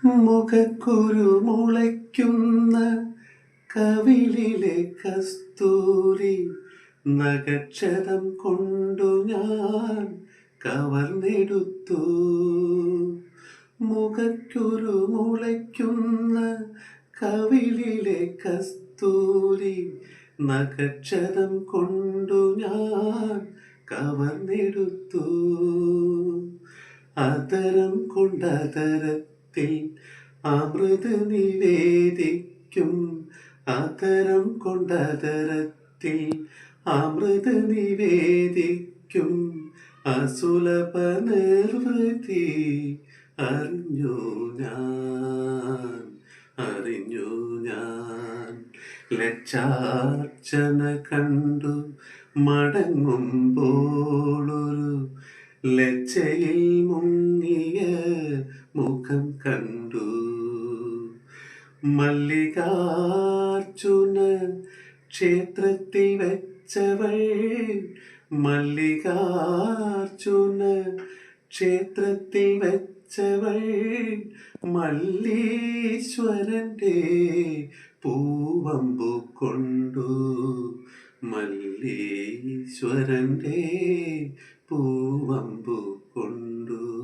മുഖക്കുരു മുളയ്ക്കുന്ന കവിളിലെ കസ്തൂരി നഗക്ഷതം കൊണ്ടു ഞാൻ കവർന്നെടുത്തു. മുഖക്കുരു മുളയ്ക്കുന്ന കവിളിലെ കസ്തൂരി നഗക്ഷതം കൊണ്ടു ഞാൻ കവർന്നെടുത്തു. അതരം കൊണ്ടതരത്തിൽ അമൃത് നിവേദിക്കും. അതരം കൊണ്ടതരത്തിൽ അമൃത് നിവേദിക്കും. അസുലഭ നിർവൃതി അറിഞ്ഞു ഞാൻ, അറിഞ്ഞു ഞാൻ. ലക്ഷാർച്ചന കണ്ടു മടങ്ങുമ്പോളൊരു ലജ്ജയിൽ മുങ്ങിയ മുഖം കണ്ടു. മല്ലികാർജുന ക്ഷേത്രത്തിൽ വെച്ചവൾ, മല്ലികാർജുന ക്ഷേത്രത്തിൽ വെച്ചവൾ മല്ലീശ്വരന്റെ പൂവമ്പു കൊണ്ടു. മല്ലീശ്വരന്റെ പൂവമ്പു കൊണ്ടു.